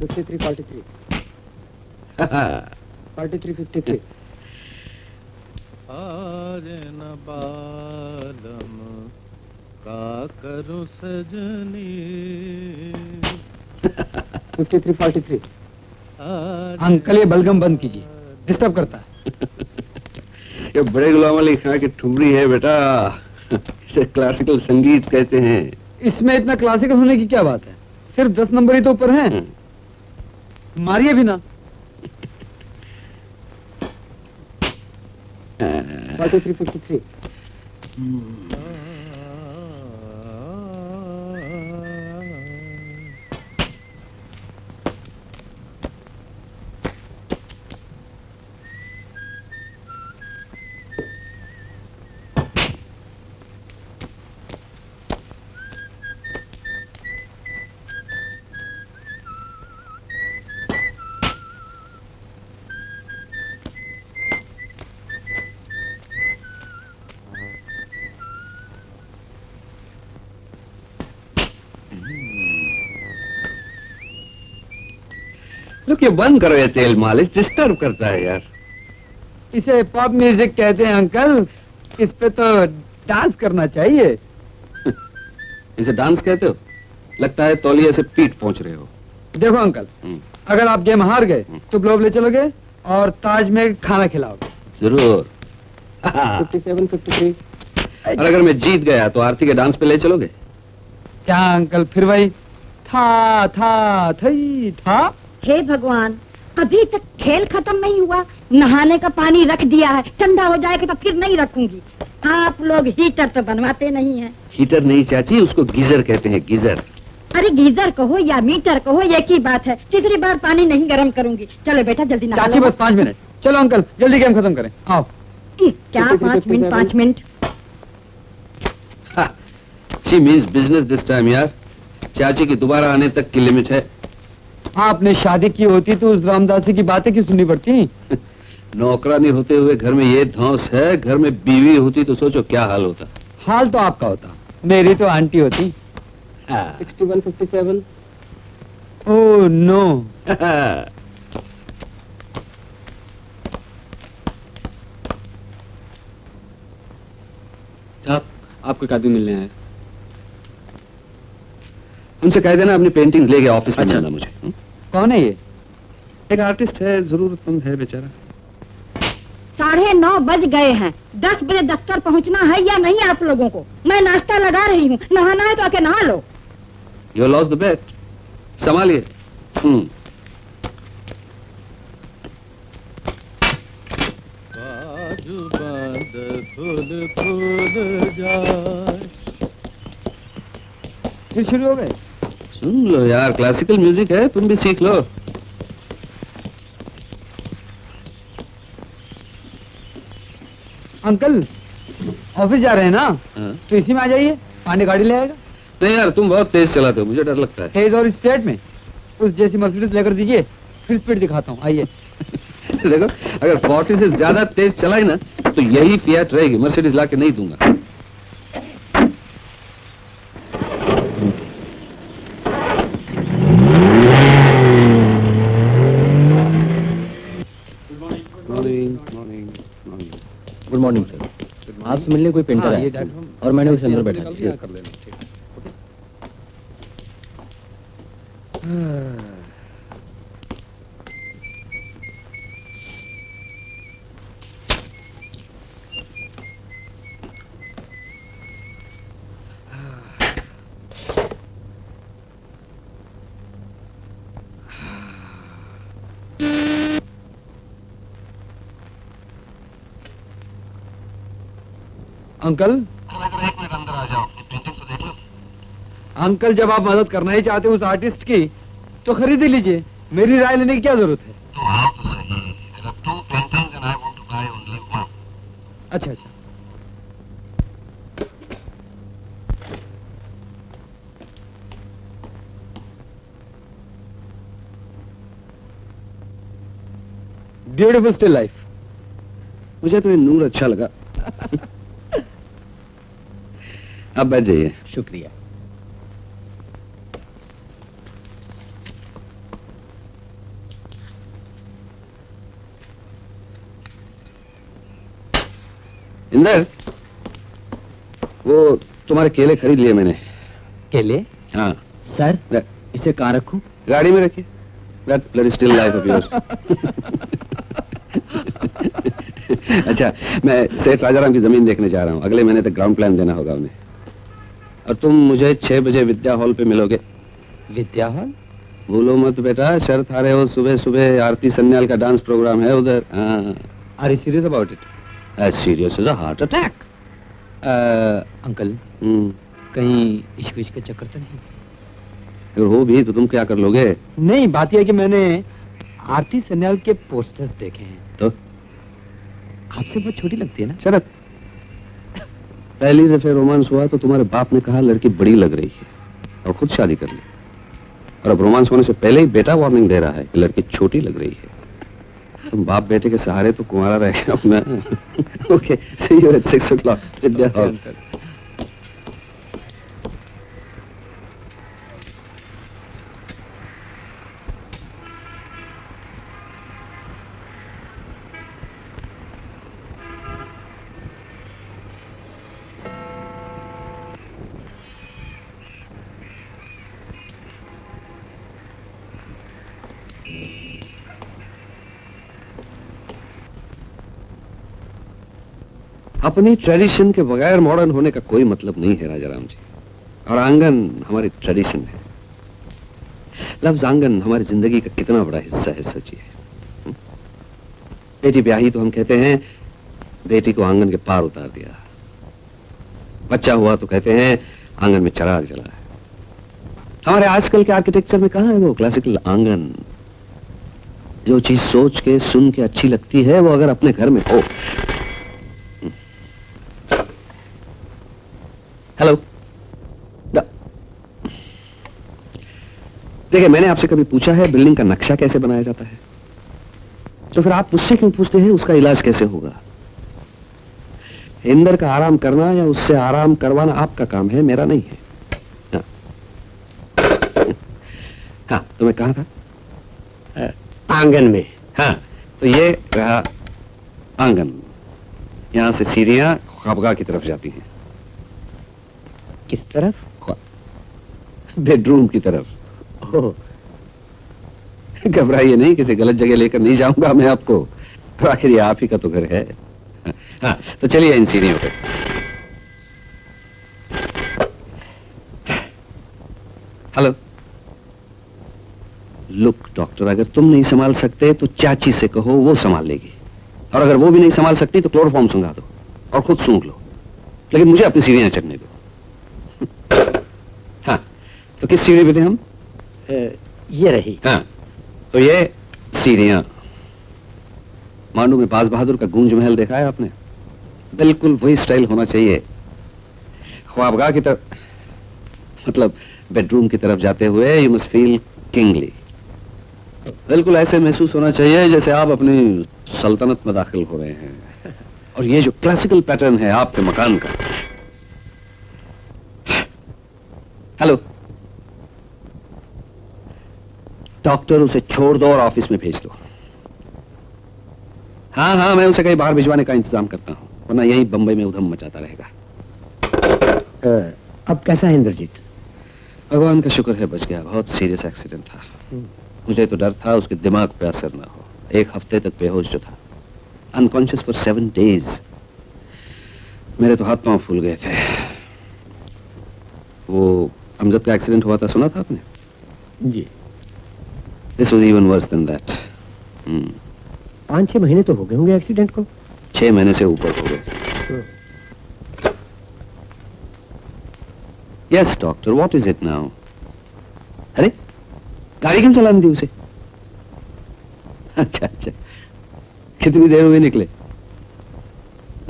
53, 43. 43, 53. आज न बालम का करूं सजनी 53, 43. अंकल ये बलगम बंद कीजिए, डिस्टर्ब करता है। ये बड़े गुलाम अली खां की ठुमरी है बेटा, इसे क्लासिकल संगीत कहते हैं। इसमें इतना क्लासिकल होने की क्या बात है? सिर्फ 10 नंबर ही तो ऊपर हैं। मारिए भी ना। 43, 53. लोग ये बंद करो, ये तेल मालिश डिस्टर्ब करता है यार। इसे पॉप म्यूजिक कहते हैं अंकल, इस पे तो डांस करना चाहिए। इसे डांस कहते हो? लगता है तौलिए से पीठ पहुंच रहे हो। देखो अंकल, अगर आप गेम हार गए तो ग्लोब ले चलोगे और ताज में खाना खिलाओगे। जरूर। 57, 53. और अगर मैं जीत गया तो आरती के डांस पे ले चलोगे? क्या अंकल, फिर वही थई था। हे भगवान, अभी तक खेल खत्म नहीं हुआ। नहाने का पानी रख दिया है, ठंडा हो जाएगा तो फिर नहीं रखूंगी। आप लोग हीटर तो बनवाते नहीं हैं। हीटर नहीं चाची, उसको गीजर कहते हैं, गीजर। अरे गीजर कहो या मीटर कहो, एक ही बात है। तीसरी बार पानी नहीं गर्म करूंगी। चलो बेटा जल्दी नहा चाची लो। बस 5 मिनट। चलो अंकल जल्दी गेम खत्म करें, आओ। क्या 5 minute 5 minute? She means business this time यार। चाची की दोबारा आने तक की लिमिट है। आपने शादी की होती तो उस रामदासी की बातें क्यों सुननी पड़ती? नौकरानी होते हुए घर में ये धौंस है, घर में बीवी होती तो सोचो क्या हाल होता। हाल तो आपका होता, मेरी तो आंटी होती। 61, 57. Oh no. साहब, आपको एक आदमी मिलने आया है। उनसे कह देना अपनी पेंटिंग्स लेके ऑफिस में जाना मुझे। कौन है ये? एक आर्टिस्ट है, जरूरतमंद है बेचारा। 9:30 बज गए हैं। 10 बजे दफ्तर पहुंचना है या नहीं आप लोगों को? मैं नाश्ता लगा रही हूँ, नहाना है तो आके नहा लो। You lost the bet. संभालिए। बाजू बंद फूल फूल जाए। फिर शुरू हो गए? सुन लो यार, क्लासिकल म्यूजिक है, तुम भी सीख लो। अंकल ऑफिस जा रहे हैं ना? हाँ? तो इसी में आ जाइए, पांडे गाड़ी ले आएगा। नहीं यार, तुम बहुत तेज चलाते हो, मुझे डर लगता है। तेज और स्टेट में उस जैसी मर्सिडीज लेकर दीजिए, फिर स्पीड दिखाता हूँ, आइए। देखो, अगर 40 से ज्यादा तेज चलाई ना तो यही फिएट रहेगी, मर्सिडीज लाके नहीं दूंगा। Good morning sir. आपसे मिलने कोई पेंटर आया और मैंने उसे अंदर बैठा दिया। कर लेना, ठीक है। अंकल, अंदर आ जाओ, पेंटिंग तो देख लो। अंकल जब आप मदद करना ही चाहते हैं उस आर्टिस्ट की तो खरीद ही लीजिए, मेरी राय लेने की क्या जरूरत है? तो हाँ तो सही। There are 2 paintings and I want to buy only one. अच्छा अच्छा। Beautiful still life. मुझे तो ये नूर अच्छा लगा। अब बैठ जाइए। शुक्रिया। इंदर, वो तुम्हारे केले खरीद लिए मैंने। केले? हाँ, सर, इसे कहाँ रखूं? गाड़ी में रखिए। That bloody still life of yours. अच्छा, मैं सेठ राजाराम की जमीन देखने जा रहा हूँ। अगले महीने तक ग्राउंड प्लान देना होगा उन्हें। और तुम मुझे 6 बजे विद्या हॉल पे मिलोगे। विद्या हॉल? भूलो मत बेटा, शर्त हारे हो, सुबह सुबह आरती सन्याल का डांस प्रोग्राम है उधर। हाँ। Are you serious about it? As serious as a heart attack. Uncle, कहीं इश्क विश्क के चक्कर तो नहीं? अगर हो भी तो तुम क्या कर लोगे? नहीं, बात यह है कि मैंने आरती सन्याल के पोस्टर्स देखे हैं। तो आपसे बहुत छोटी लगती है ना? शरत, पहली दफे रोमांस हुआ तो तुम्हारे बाप ने कहा लड़की बड़ी लग रही है और खुद शादी कर ली। और अब रोमांस होने से पहले ही बेटा वार्निंग दे रहा है कि लड़की छोटी लग रही है। तुम बाप बेटे के सहारे तो कुंवारा रह गया हूं मैं। Okay, see you at 6 o'clock Vidya hall. अपनी ट्रेडिशन के बगैर मॉडर्न होने का कोई मतलब नहीं है राजाराम जी। और आंगन हमारी ट्रेडिशन है। लफ्ज आंगन हमारी जिंदगी का कितना बड़ा हिस्सा है सोचिए। बेटी ब्याही तो हम कहते हैं बेटी को आंगन के पार उतार दिया। बच्चा हुआ तो कहते हैं आंगन में चिराग जला है। हमारे आजकल के आर्किटेक्चर में कहां है वो क्लासिकल आंगन? जो चीज सोच के सुन के अच्छी लगती है वो अगर अपने घर में हो। हेलो, देखिए मैंने आपसे कभी पूछा है बिल्डिंग का नक्शा कैसे बनाया जाता है? तो फिर आप मुझसे क्यों पूछते हैं उसका इलाज कैसे होगा? इंदर का आराम करना या उससे आराम करवाना आपका काम है, मेरा नहीं है। हाँ, तो मैं कहाँ था? आंगन में। हाँ, तो ये रहा आंगन। यहां से सीढ़ियां ख्वाबगाह की तरफ जाती हैं। किस तरफ? बेडरूम की तरफ। घबराइए नहीं, किसी गलत जगह लेकर नहीं जाऊंगा मैं आपको। आखिर ये आप ही का तो घर है। हाँ, तो चलिए इन सीढ़ियों पे। हेलो, लुक डॉक्टर, अगर तुम नहीं संभाल सकते तो चाची से कहो, वो संभाल लेगी। और अगर वो भी नहीं संभाल सकती तो क्लोरोफॉर्म सुंघा दो और खुद सूंघ लो, लेकिन मुझे अपनी सीढ़ियां चढ़ने दो। हाँ, तो किस सीढ़ी पे थे हम? ये रही। हाँ, तो ये सीढ़ियां। मांडू में बाज बहादुर का गूंज महल देखा है आपने? बिल्कुल वही स्टाइल होना चाहिए। ख्वाबगाह की तरफ, मतलब बेडरूम की तरफ जाते हुए यू मस्ट फील किंगली। बिल्कुल ऐसे महसूस होना चाहिए जैसे आप अपनी सल्तनत में दाखिल हो रहे हैं। और ये जो क्लासिकल पैटर्न है आपके मकान का। हेलो डॉक्टर, उसे छोड़ दो और ऑफिस में भेज दो। हाँ हाँ, मैं उसे कहीं बाहर भिजवाने का इंतजाम करता हूँ, वरना यही बंबई में उधम मचाता रहेगा। अब कैसा है इंद्रजीत? भगवान का शुक्र है बच गया। बहुत सीरियस एक्सीडेंट था। मुझे तो डर था उसके दिमाग पे असर ना हो। 1 हफ्ते तक बेहोश जो था, अनकॉन्शियस फॉर 7 डेज। मेरे तो हाथ पांव फूल गए थे। वो अमजद का एक्सीडेंट हुआ था, सुना था आपने? जी। This was even worse than that. 5-6 महीने तो हो गए होंगे एक्सीडेंट को। 6 महीने से ऊपर हो गए। Yes doctor, what is it now? अरे गाड़ी क्यों चलाने दी उसे? अच्छा अच्छा, कितनी देर हुई निकले?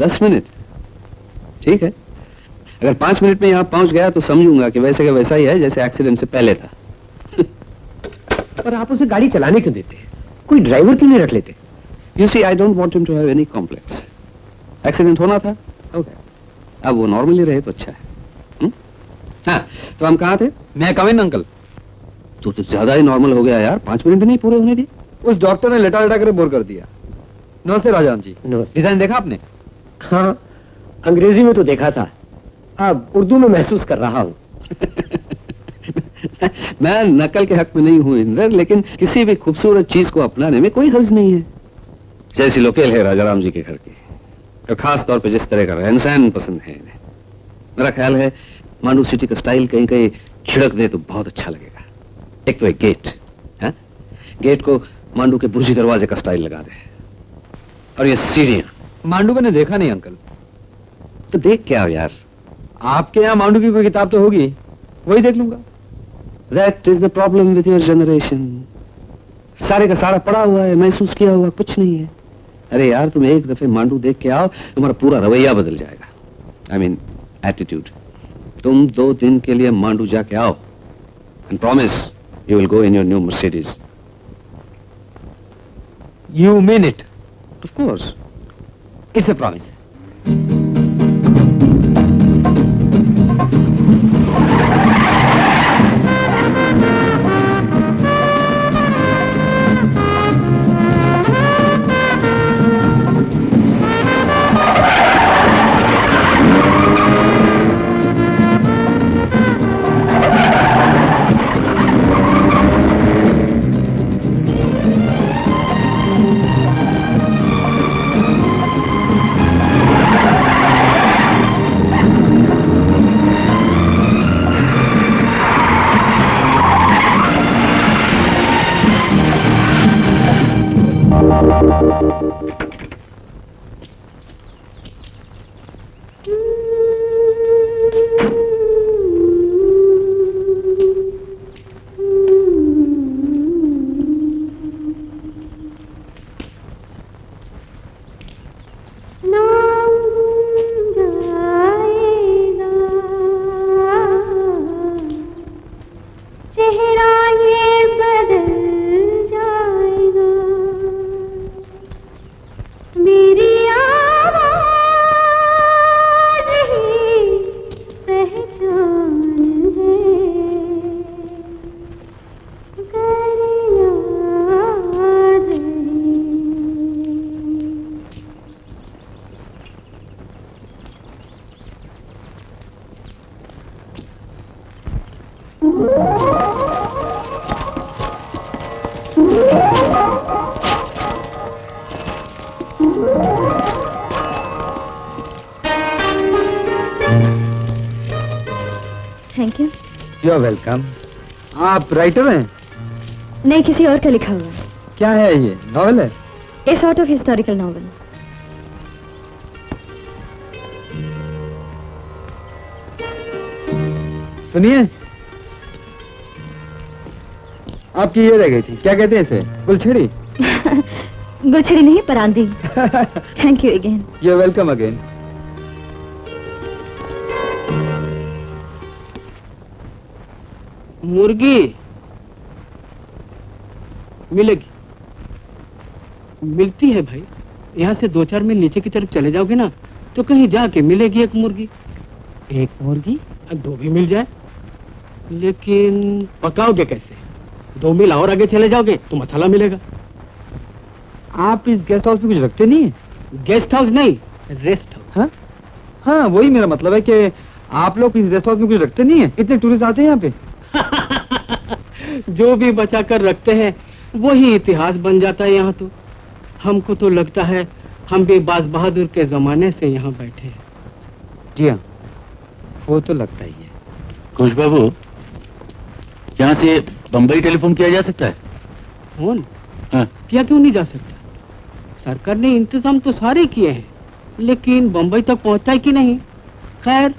10 मिनट। ठीक है, अगर 5 मिनट में यहां पहुंच गया तो समझूंगा कि वैसे का वैसा ही है जैसे एक्सीडेंट से पहले था। पर आप उसे गाड़ी चलाने क्यों देते? कोई ड्राइवर क्यों नहीं रख लेते? You see, I don't want him to have any complex. Accident होना था, ओके। अब वो नॉर्मली रहे तो अच्छा है। हाँ, तो हम कहाँ थे? मैं कम इन अंकल। तो ज्यादा ही नॉर्मल हो गया यार, 5 मिनट भी नहीं पूरे होने दिए। उस डॉक्टर ने लेटा लेटा कर बोर कर दिया। नमस्ते राजाराम जी। नमस्ते। डिजाइन देखा आपने? हाँ, अंग्रेजी में तो देखा था, अब उर्दू में महसूस कर रहा हूँ। मैं नकल के हक में नहीं हूं इंद्र, लेकिन किसी भी खूबसूरत चीज को अपनाने में कोई हर्ज नहीं है। जैसी लोकेल है राजाराम जी के घर की, और खास तौर पे जिस तरह का रहन सहन पसंद है इन्हें। मेरा ख्याल है मांडू सिटी का स्टाइल कहीं कहीं छिड़क दे तो बहुत अच्छा लगेगा। एक तो एक गेट है, गेट को मांडू के बुर्जी दरवाजे का स्टाइल लगा दे, और ये सीढ़ियां। मांडू मैंने देखा नहीं अंकल। तो देख क्या हो यार। आपके यहाँ मांडू की कोई किताब तो होगी, वही देख लूंगा। That is the problem with your generation. सारे का सारा पड़ा हुआ है, महसूस किया हुआ कुछ नहीं है। अरे यार, तुम एक दफे मांडू देख के आओ, तुम्हारा पूरा रवैया बदल जाएगा। I mean, attitude. तुम 2 दिन के लिए मांडू जाके आओ, and promise you will go in your new Mercedes. You mean it? Of course. It's a promise. Thank you. You are welcome. आप राइटर हैं? नहीं, किसी और का लिखा हुआ। क्या है ये, नॉवेल है? A sort of historical novel. सुनिए, आपकी ये रह गई थी, क्या कहते हैं इसे, गुलछड़ी? गुलछड़ी नहीं, परांदी। Thank you again. You are welcome again. मुर्गी मिलेगी, मिलती है भाई। यहाँ से 2-4 मील नीचे की तरफ चले जाओगे ना, तो कहीं जाके मिलेगी एक मुर्गी। एक मुर्गी? 2 भी मिल जाए, लेकिन पकाओगे कैसे? 2 मील और आगे चले जाओगे तो मसाला मिलेगा। आप इस गेस्ट हाउस में कुछ रखते नहीं है? गेस्ट हाउस नहीं, रेस्ट हाउस। हाँ हाँ, वही मेरा मतलब है कि आप लोग इस गेस्ट हाउस में कुछ रखते नहीं है? इतने टूरिस्ट आते हैं यहाँ पे। जो भी बचा कर रखते हैं वही इतिहास बन जाता है यहाँ तो। हमको तो लगता है हम भी बाज बहादुर के जमाने से यहाँ बैठे हैं। जी हाँ, वो तो लगता ही है। खुश बाबू, यहाँ से बम्बई टेलीफोन किया जा सकता है? फोन? हाँ। किया क्यों नहीं जा सकता? सरकार ने इंतजाम तो सारे किए हैं, लेकिन बम्बई तक पहुँचता है कि नहीं। खैर,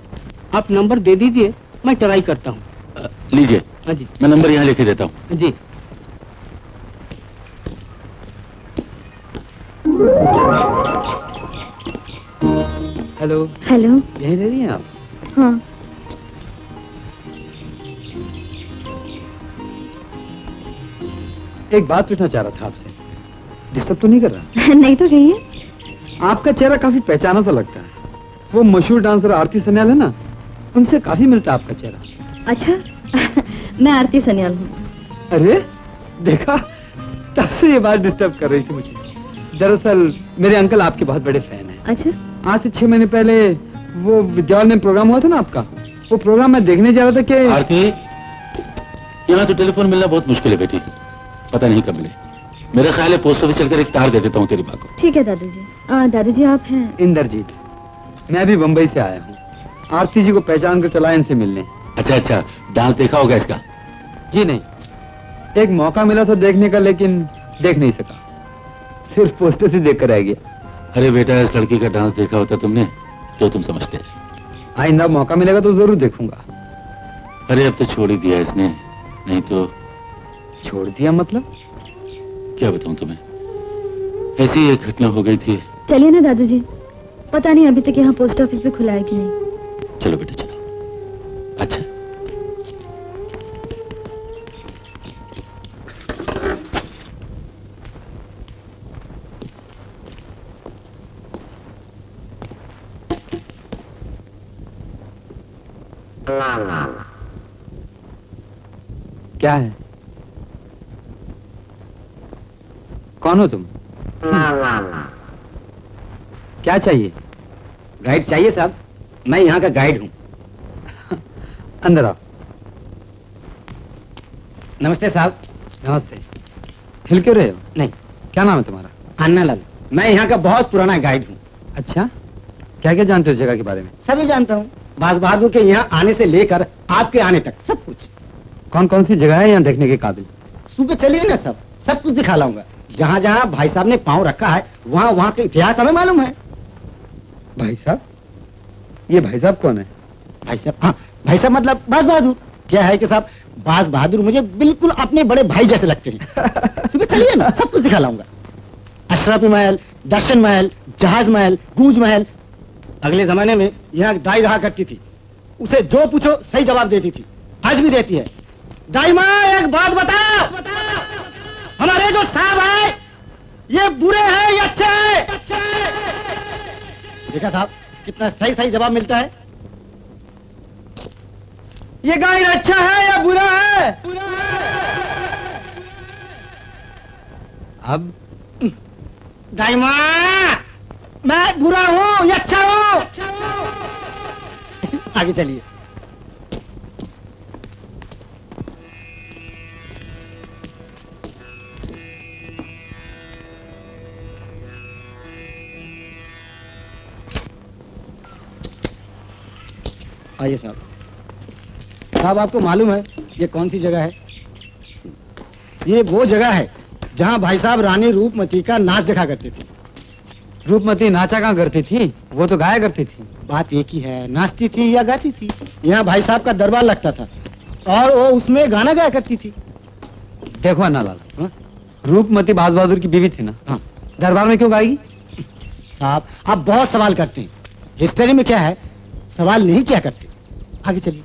आप नंबर दे दीजिए, मैं ट्राई करता हूँ। लीजिए, हाँ जी। मैं नंबर यहाँ लिखे देता हूँ। जी। हेलो। हेलो। यहीं रह रही हैं आप? हाँ। एक बात पूछना चाह रहा था आपसे, डिस्टर्ब तो नहीं कर रहा? नहीं तो रहिए। आपका चेहरा काफी पहचाना सा लगता है। वो मशहूर डांसर आरती सन्याल है ना, उनसे काफी मिलता है आपका चेहरा। अच्छा। मैं आरती सन्याल हूँ। अरे देखा, तब से ये बात डिस्टर्ब कर रही थी मुझे। दरअसल मेरे अंकल आपके बहुत बड़े फैन हैं। अच्छा। आज से 6 महीने पहले वो विद्यालय में प्रोग्राम हुआ था ना आपका, वो प्रोग्राम मैं देखने जा रहा था कि आरती, यहाँ तो टेलीफोन मिलना बहुत मुश्किल है बेटी, पता नहीं कब मिले। मेरा ख्याल है पोस्ट ऑफिस चलकर एक तार दे देता हूँ तेरी माँ को। ठीक है दादाजी। दादाजी आप हैं? इंद्रजीत, मैं भी बम्बई से आया हूँ, आरती जी को पहचान कर चला इनसे मिलने। अच्छा अच्छा, डांस देखा होगा इसका? जी नहीं, एक मौका मिला था देखने का, लेकिन देख नहीं सका, सिर्फ पोस्टर से देख कर रह गया। अरे बेटा, इस लड़की का डांस देखा होता तुमने जो तुम समझते हैं। आइंदा मौका मिलेगा तो जरूर देखूंगा। अरे अब तो छोड़ ही दिया इसने, नहीं तो। छोड़ दिया मतलब? क्या बताऊं तुम्हें, ऐसी एक घटना हो गई थी। चलिए ना दादाजी, पता नहीं अभी तक यहाँ पोस्ट ऑफिस भी खुला है कि नहीं। चलो बेटा चलो। अच्छा क्या है? कौन हो तुम? क्या चाहिए? गाइड चाहिए साहब, मैं यहाँ का गाइड हूँ। अंदर आओ। नमस्ते साहब। नमस्ते। हिल क्यों रहे हो? नहीं, क्या नाम है तुम्हारा? अन्ना लाल, मैं यहाँ का बहुत पुराना गाइड हूँ। अच्छा, क्या क्या जानते हो जगह के बारे में? सभी जानता हूँ, बाज बहादुर के यहाँ आने से लेकर आपके आने तक सब कुछ। कौन कौन सी जगह है यहाँ देखने के काबिल? सुबह चलिए ना, सब कुछ दिखा लाऊंगा। जहाँ जहाँ भाई साहब ने पाँव रखा है वहाँ वहाँ का इतिहास हमें मालूम है। भाई साहब? ये भाई साहब कौन है? भाई साहब, हाँ भाई साहब मतलब बाज बहादुर। क्या है कि साहब, बाज बहादुर मुझे बिल्कुल अपने बड़े भाई जैसे लगते हैं। सुबह चलिए ना, सब कुछ दिखा लाऊंगा। अशराफी महल, दर्शन महल, जहाज महल, गूंज महल। अगले जमाने में यहाँ दाई रहा करती थी, उसे जो पूछो सही जवाब देती थी, आज भी देती है। दाई माँ, एक बात बताओ, हमारे जो साहब है ये बुरे हैं या अच्छे हैं? देखा साहब, कितना सही सही जवाब मिलता है। ये गाइड अच्छा है या बुरा है? अब दाई माँ, मैं बुरा हूँ या अच्छा हूँ? आगे चलिए। आइए साहब। साहब आपको मालूम है ये कौन सी जगह है? ये वो जगह है जहाँ भाई साहब रानी रूपमती का नाच देखा करते थे। रूपमती नाचा कहाँ करती थी? वो तो गाया करती थी। बात एक ही है, नाचती थी या गाती थी। यहाँ भाई साहब का दरबार लगता था और वो उसमें गाना गाया करती थी। देखो अन्नालाल, हाँ? रूपमती बाज बहादुर की बीवी थी ना? हाँ। दरबार में क्यों गाएगी? साहब आप बहुत सवाल करते हैं, हिस्ट्री में क्या है सवाल नहीं क्या करते। आगे चलिए।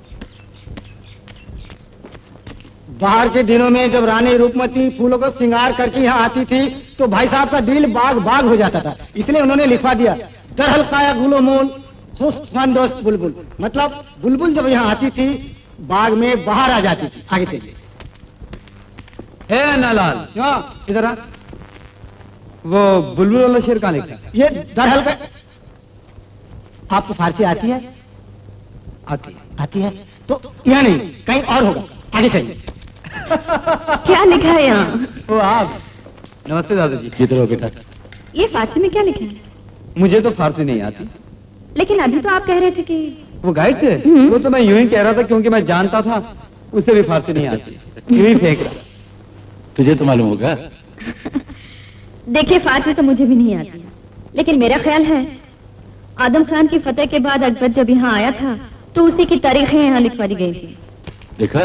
बाहर के दिनों में जब रानी रूपमती फूलों को श्रृंगार करके यहाँ आती थी तो भाई साहब का दिल बाग बाग हो जाता था, इसलिए उन्होंने लिखवा दिया, दरहल काया गुलो मोल खुश दोस्त बुलबुल। मतलब बुलबुल जब यहाँ आती थी बाग में बाहर आ जाती थी। आगे चलिए। हे अन्नालाल, इधर आ। वो बुलबुल वाला शेर कहाँ लिखा है? ये दरहल का। आपको फारसी आती है? आती है तो यहाँ नहीं, कहीं और होगा। आगे चलिए। क्या लिखा है यहाँ? वो आप। नमस्ते दादाजी। किधर हो बेटा? ये फारसी में क्या लिखा है? मुझे तो फारसी नहीं आती। लेकिन अभी तो आप कह रहे थे कि वो गाइड थे? वो तो मैं यूं ही कह रहा था क्योंकि मैं जानता था उसे भी फारसी नहीं आती, यूं ही फेंक रहा। तुझे तो मालूम होगा। देखिए, फारसी तो मुझे भी नहीं आती, लेकिन मेरा ख्याल है आदम खान की फतेह के बाद अकबर जब यहाँ आया था तो उसी की तारीखें यहाँ लिखवा दी गई थी। देखा?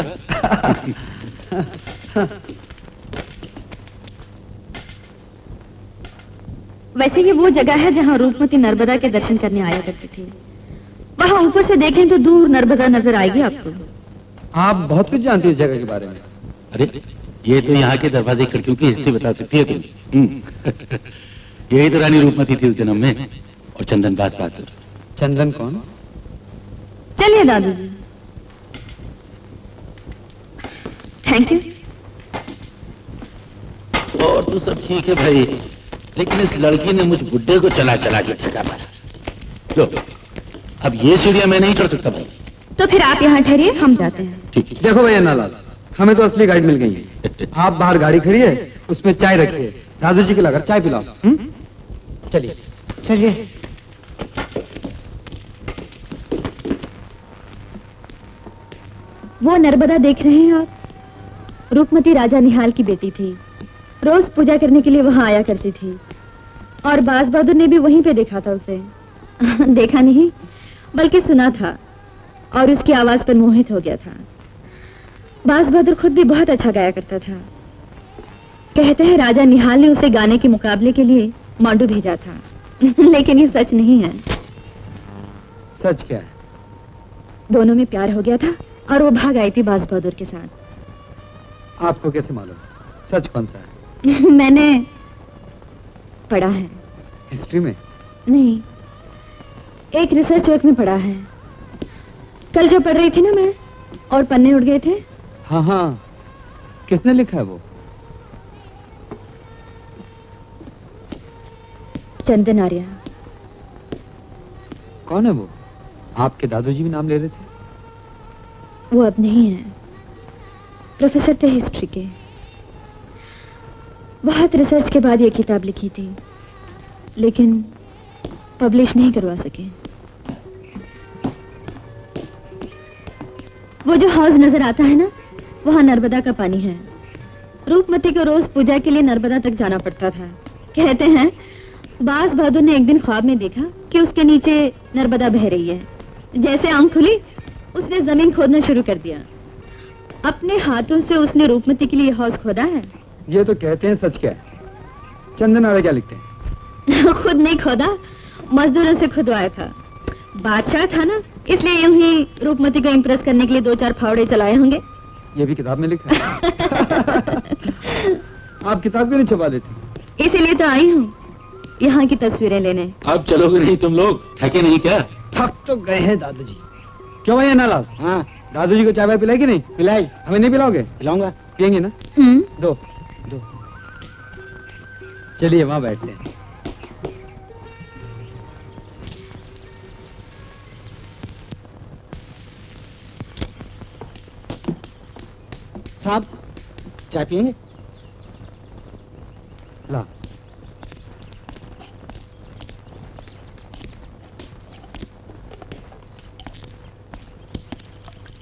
वैसे ये वो जगह है जहाँ रूपमती नर्मदा के दर्शन करने आया करती थी। वहाँ ऊपर से देखें तो दूर नर्मदा नजर आएगी आपको। आप बहुत कुछ जानती है इस जगह के बारे में। अरे ये तो यहाँ के दरवाजे खिड़कियों की हिस्ट्री बता सकती है तुम। यही तो रानी रूपमती थी उस जन्म में, और चंदन बाज बहादुर। चंदन कौन? चलिए दादाजी। Thank you. और तो सब ठीक है भाई, लेकिन इस लड़की ने मुझ बुड्ढे को चला चला के ठेका मारा। लो अब ये सीढ़ियां मैं नहीं चढ़ सकता भाई। तो फिर आप यहाँ ठहरिए, हम जाते हैं। ठीक है। देखो भैया नालाल, हमें तो असली गाइड मिल गई है। आप बाहर गाड़ी खड़ी है, उसमें चाय रखिए, दादू जी के लाकर चाय पिलाओ। चलिए। चलिए। वो नर्मदा देख रहे हैं आप? रूपमती राजा निहाल की बेटी थी। रोज पूजा करने के लिए वहां आया करती थी। और बाज बहादुर ने भी वहीं पे देखा था उसे। देखा नहीं बल्कि सुना था और उसकी आवाज पर मोहित हो गया था। बाज बहादुर खुद भी बहुत अच्छा गाया करता था। कहते हैं राजा निहाल ने उसे गाने के मुकाबले के लिए मांडू भेजा था। लेकिन ये सच नहीं है। सच क्या है? दोनों में प्यार हो गया था और वो भाग आई थी बाज बहादुर के साथ। आपको कैसे मालूम? सच कौन सा है? मैंने पढ़ा है। हिस्ट्री में? नहीं, एक रिसर्च वर्क में पढ़ा है। कल जो पढ़ रही थी ना मैं, और पन्ने उड़ गए थे। हाँ हाँ, किसने लिखा है वो? चंदन आर्या। कौन है वो? आपके दादूजी भी नाम ले रहे थे। वो अब नहीं है, प्रोफेसर थे हिस्ट्री के। बहुत रिसर्च के बाद ये किताब लिखी थी, लेकिन पब्लिश नहीं करवा सके। वो जो हाउस नजर आता है ना, वहाँ नर्मदा का पानी है। रूपमती को रोज पूजा के लिए नर्मदा तक जाना पड़ता था। कहते हैं बाज बहादुर ने एक दिन ख्वाब में देखा कि उसके नीचे नर्मदा बह रही है। जैसे आंख खुली, उसने जमीन खोदना शुरू कर दिया। अपने हाथों से उसने रूपमती के लिए हाउस खोदा है। ये तो कहते हैं, सच क्या है? चंदन आर्या क्या लिखते हैं? खुद नहीं खोदा, मजदूरों से खुदवाया था। बादशाह था ना, इसलिए यूं ही रूपमती को इम्प्रेस करने के लिए 2-4 फावड़े चलाए होंगे। ये भी किताब में लिखा है। आप किताब क्यों नहीं छपा देती? इसीलिए तो आई हूँ यहाँ की तस्वीरें लेने। अब चलोगे नहीं तुम लोग? थके नहीं क्या? थक तो गए हैं दादाजी। क्यों भैया नालाल? हाँ, दादूजी को चाय वाय पिलाई कि नहीं? पिलाई। हमें नहीं पिलाओगे? पिलाऊंगा। पियेंगे ना? दो। चलिए वहां बैठते हैं। साहब, चाय पियेंगे? ला।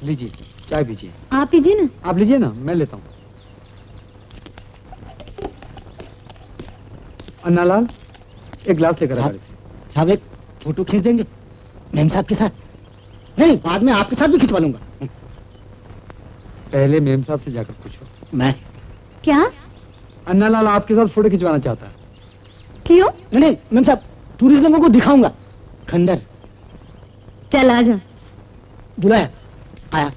लीजिए, चाय पीजिए। आप पीजिए ना। आप लीजिए ना, मैं लेता हूँ। अन्नालाल, एक गिलास लेकर आ गाड़ी से। साहब, एक फोटो खींच देंगे मेम साहब के साथ? नहीं, बाद में आपके साथ भी खिंचवा लूंगा। पहले मेम साहब से जाकर पूछो। मैं? क्या? अन्नालाल आपके साथ फोटो खिंचवाना चाहता है। क्यों? नहीं, मेम साहब, टूरिस्ट लोगों को दिखाऊंगा खंडर। चल आ जा। बुलाया? आया।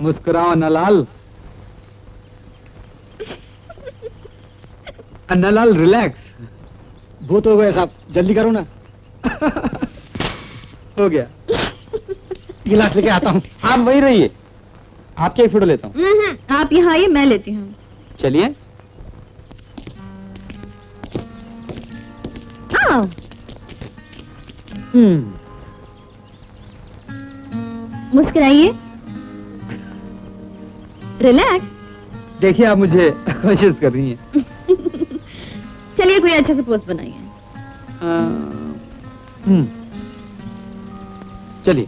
मुस्कुराओ अन्नालाल। अन्नालाल रिलैक्स। बहुत हो गया साहब, जल्दी करो ना। हो गया। गिलास लेके आता हूँ। आप वहीं रहिए, आपकी एक फोटो लेता हूँ। आप यहाँ आइए, मैं लेती हूँ। चलिए। आओ। मुस्कुराइए। रिलैक्स। देखिए आप मुझे कोशिश कर रही हैं। चलिए कोई अच्छा सा पोस्ट बनाइए। चलिए,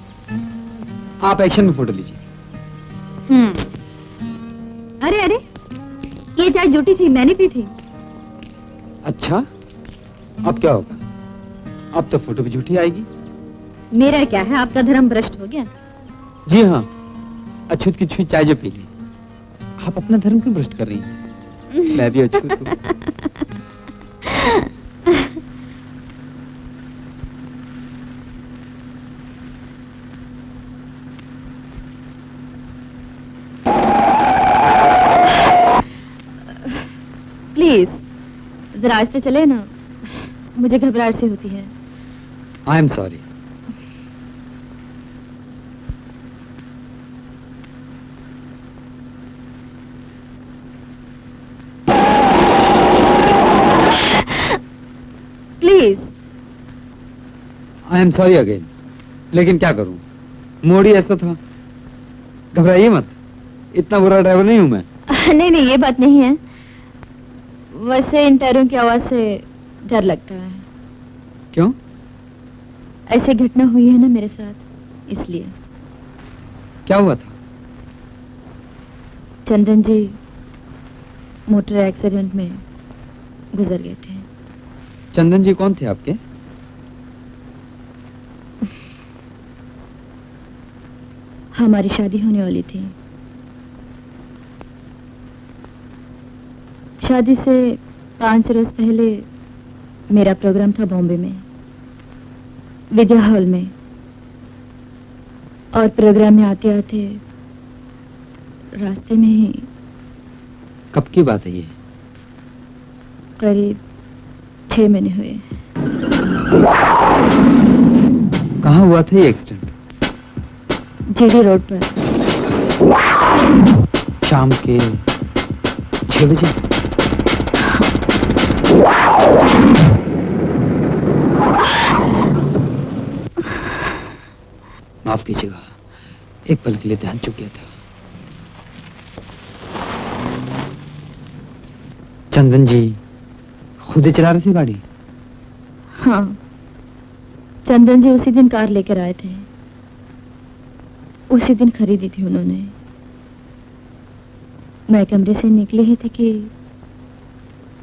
आप एक्शन में फोटो लीजिए। अरे अरे, ये चाय झूठी थी, मैंने पी थी। अच्छा, अब क्या होगा? अब तो फोटो भी झूठी आएगी। मेरा क्या है, आपका धर्म भ्रष्ट हो गया। जी हाँ, अछूत की छुई चाय जो पी ली। आप अपना धर्म क्यों भ्रष्ट कर रही हैं? मैं भी अछूत हूँ। प्लीज जरा आस्ते चले ना, मुझे घबराहट सी होती है। I am sorry. I am sorry again, लेकिन क्या करूं, मोड़ ही ऐसा था। घबराइए मत, इतना बुरा ड्राइवर नहीं हूं मैं। नहीं नहीं, ये बात नहीं है। वैसे इन टायरों की आवाज से डर लगता है। क्यों? ऐसी घटना हुई है ना मेरे साथ, इसलिए। क्या हुआ था? चंदन जी मोटर एक्सीडेंट में गुजर गए थे। चंदन जी कौन थे आपके? हमारी शादी होने वाली थी। शादी से 5 रोज पहले मेरा प्रोग्राम था बॉम्बे में, विद्या हॉल में, और प्रोग्राम में आते आते रास्ते में ही। कब की बात है ये? करीब 6 महीने हुए। कहाँ हुआ था ये एक्सीडेंट? जीडी रोड पर। शाम के 6 बजे। माफ कीजिएगा, एक पल के लिए ध्यान चूक गया था। चंदन जी खुद ही चला रहे थे गाड़ी? हाँ, चंदन जी उसी दिन कार लेकर आए थे। उसी दिन खरीदी थी उन्होंने। मैं कमरे से निकली ही थी कि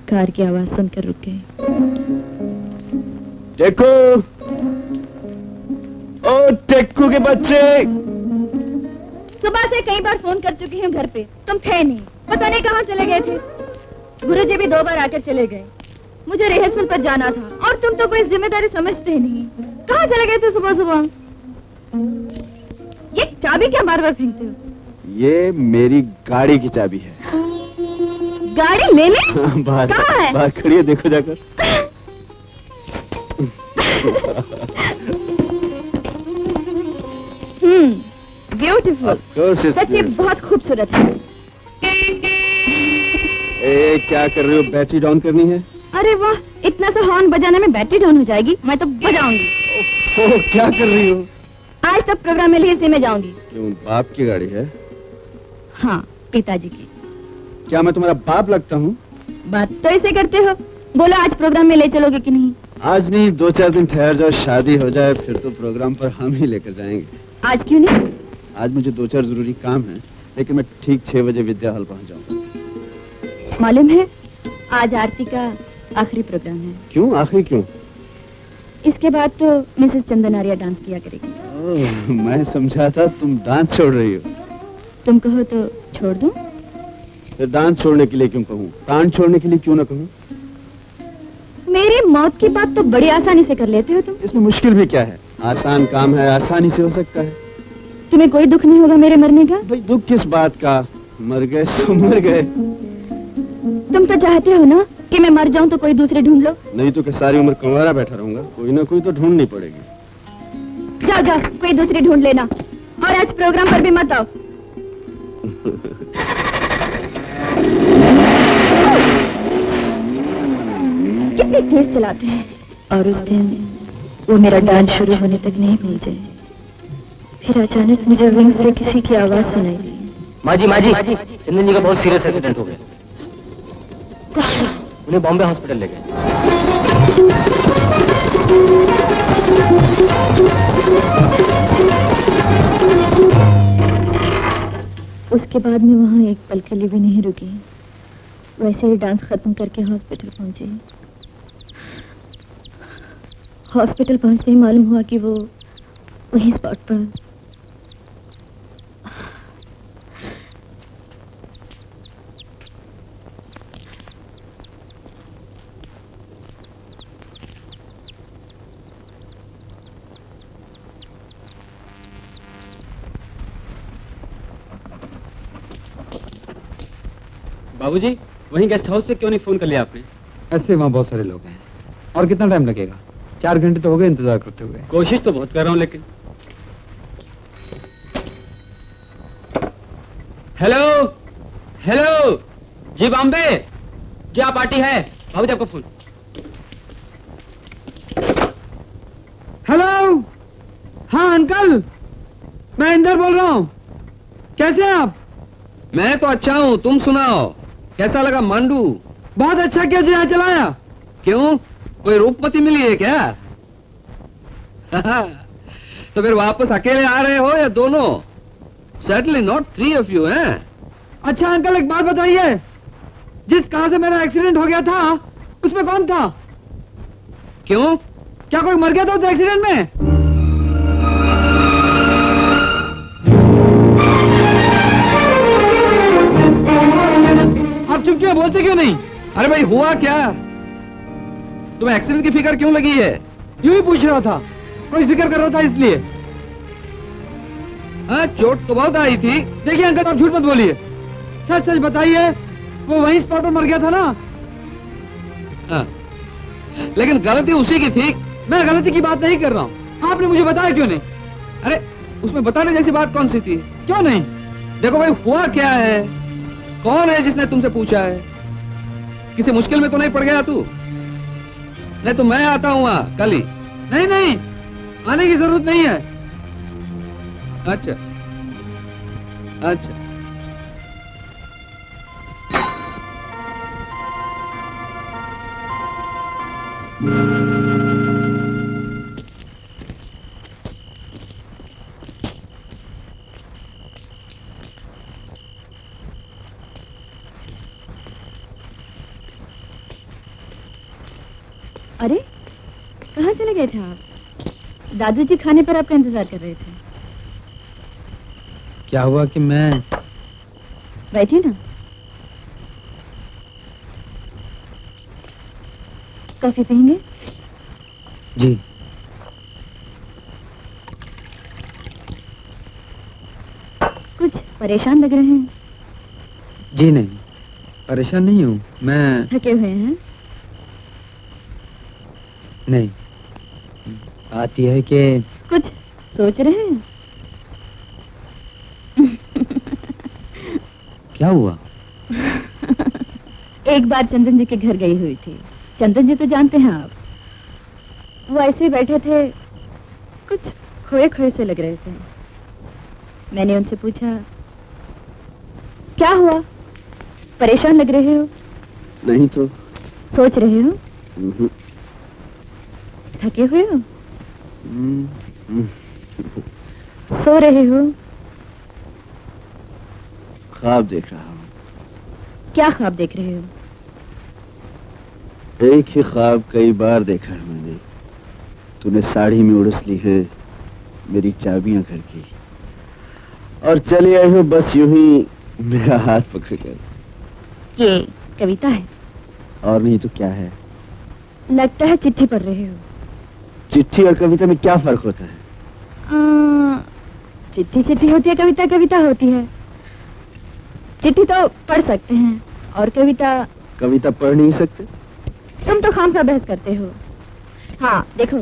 कार की आवाज सुनकर रुक गई। टेक्कू, ओ टेक्कू के बच्चे। सुबह से कई बार फोन कर चुकी हूँ घर पे, तुम थे नहीं। पता नहीं कहाँ चले गए थे। गुरुजी भी 2 बार आकर चले गए। मुझे रिहर्सल पर जाना था और तुम तो कोई जिम्मेदारी समझते ही नहीं। कहाँ चले गए थे सुबह सुबह? ये चाबी क्या बार बार फेंकते हो? ये मेरी गाड़ी की चाबी है। गाड़ी ले ले। बाहर कहाँ है? बाहर खड़ी है, देखो जाकर। ब्यूटीफुल। सच्ची बहुत खूबसूरत है। ए, क्या कर रहे हो? बैटरी डाउन करनी है? अरे वाह, इतना सा हॉर्न बजाने में बैटरी डाउन हो जाएगी? मैं तो बजाऊंगी। ओह, क्या कर रही हो? आज तक प्रोग्राम में इसी में जाऊंगी। क्यों, बाप की गाड़ी है? हाँ, पिताजी की। क्या मैं तुम्हारा बाप लगता हूँ? बात तो ऐसे करते हो। बोलो आज प्रोग्राम में ले चलोगे कि नहीं? आज नहीं, 2-4 दिन ठहर जाओ, शादी हो जाए फिर तो प्रोग्राम पर हम ही लेकर जाएंगे। आज क्यों नहीं? आज मुझे 2-4 जरूरी काम है, लेकिन मैं ठीक 6 बजे विद्या हॉल पहुँच जाऊंगा। मालूम है, आज आरती का आखिरी प्रोग्राम है। क्यों? आखिरी क्यों? इसके बाद तो मिसेस चंदन आर्या डांस किया करेगी। ओह, मैं समझा था तुम डांस छोड़ रही हो। तुम कहो तो छोड़ दूं? फिर डांस छोड़ने के लिए क्यों कहूँ? प्राण छोड़ने के लिए क्यों ना कहूँ? मेरी मौत की बात तो बड़ी आसानी से कर लेते हो तुम। इसमें मुश्किल भी क्या है? आसान काम है, आसानी से हो सकता है। तुम्हें कोई दुख नहीं होगा मेरे मरने का? भाई दुख किस बात का? मर गए सो मर गए। तुम तो चाहते हो ना कि मैं मर जाऊं तो कोई दूसरे ढूंढ लो। नहीं तो क्या सारी उम्र कंवारा बैठा रहूंगा? कोई ना कोई तो ढूंढनी पड़ेगी। जाओ जाओ, कोई दूसरी ढूंढ लेना। और आज प्रोग्राम पर भी मत आओ। कितनी तेज चलाते हैं। और उस दिन वो मेरा डांस शुरू होने तक नहीं पहुंचे। फिर अचानक मुझे विंग से किसी की आवाज सुनाई दी। माँ जी, चंदन जी का बहुत सीरियस एक्सीडेंट हो गया। उन्हें बॉम्बे हॉस्पिटल ले गए। उसके बाद मैं वहाँ एक पल के लिए भी नहीं रुकी। वैसे ही डांस खत्म करके हॉस्पिटल पहुंची। हॉस्पिटल पहुंचते ही मालूम हुआ कि वो वही स्पॉट पर। बाबूजी, वहीं गेस्ट हाउस से क्यों नहीं फोन कर लिया आपने? ऐसे वहाँ बहुत सारे लोग हैं। और कितना टाइम लगेगा? 4 घंटे तो हो गए इंतजार करते हुए। कोशिश तो बहुत कर रहा हूँ लेकिन। हेलो हेलो जी, बॉम्बे क्या पार्टी है? बाबूजी आपका फोन। हेलो हाँ अंकल, मैं इंदर बोल रहा हूँ। कैसे हैं आप? मैं तो अच्छा हूँ, तुम सुनाओ, कैसा लगा मांडू? बहुत अच्छा किया जो यहाँ चलाया। क्यों, कोई रूपमती मिली है क्या? तो फिर वापस अकेले आ रहे हो या दोनों? Certainly not 3 of you, हैं? अच्छा अंकल, एक बात बताइए, जिस कार से मेरा एक्सीडेंट हो गया था उसमें कौन था? क्यों? क्या कोई मर गया था उस एक्सीडेंट में? आप चुप क्यों, बोलते क्यों नहीं? अरे भाई हुआ क्या? तुम्हें एक्सीडेंट की फिक्र क्यों लगी है? यूं ही पूछ रहा था, कोई जिक्र कर रहा था इसलिए। हाँ, चोट तो बहुत आई थी। देखिए अंकल, आप झूठ मत बोलिए, सच सच बताइए, वो वहीं स्पॉट पर मर गया था ना? हाँ, लेकिन गलती उसी की थी। मैं गलती की बात नहीं कर रहा हूँ, आपने मुझे बताया क्यों नहीं? अरे उसमें बताने जैसी बात कौन सी थी? क्यों नहीं? देखो भाई, हुआ क्या है, कौन है जिसने तुमसे पूछा है? किसी मुश्किल में तो नहीं पड़ गया तू? नहीं तो मैं आता हूँ वहां कल ही। नहीं नहीं, आने की जरूरत नहीं है। अच्छा अच्छा। अरे कहाँ चले गए थे आप? दादू जी खाने पर आपका इंतजार कर रहे थे। क्या हुआ कि मैं... बैठिए ना, कॉफी पियेंगे? जी। कुछ परेशान लग रहे हैं। जी नहीं, परेशान नहीं हूँ मैं। थके हुए हैं? नहीं, बात यह है कि... कुछ सोच रहे हैं? क्या हुआ? एक बार चंदन जी के घर गई हुई थी। चंदन जी तो जानते हैं आप, वो ऐसे ही बैठे थे, कुछ खोए खोए से लग रहे थे। मैंने उनसे पूछा, क्या हुआ, परेशान लग रहे हो? नहीं तो। सोच रहे हो? थके हुए हो? सो रहे हो? ख्वाब देख रहा हूँ। क्या ख्वाब देख रहे हो? एक ही ख्वाब कई बार देखा है मैंने। तूने साड़ी में उड़स ली है मेरी चाबियां घर की, और चले आए हो बस यूं ही मेरा हाथ पकड़ कर। ये कविता है? और नहीं तो क्या है? लगता है चिट्ठी पढ़ रहे हो। चिट्ठी और कविता में क्या फर्क होता है? चिट्ठी चिट्ठी होती है, कविता कविता होती है। चिट्ठी तो पढ़ सकते हैं और कविता पढ़ नहीं सकते? तुम तो खामखा बहस करते हो। हाँ देखो,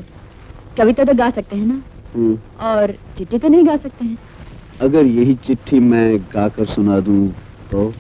कविता तो गा सकते हैं ना, और चिट्ठी तो नहीं गा सकते हैं। अगर यही चिट्ठी मैं गाकर सुना दूं तो?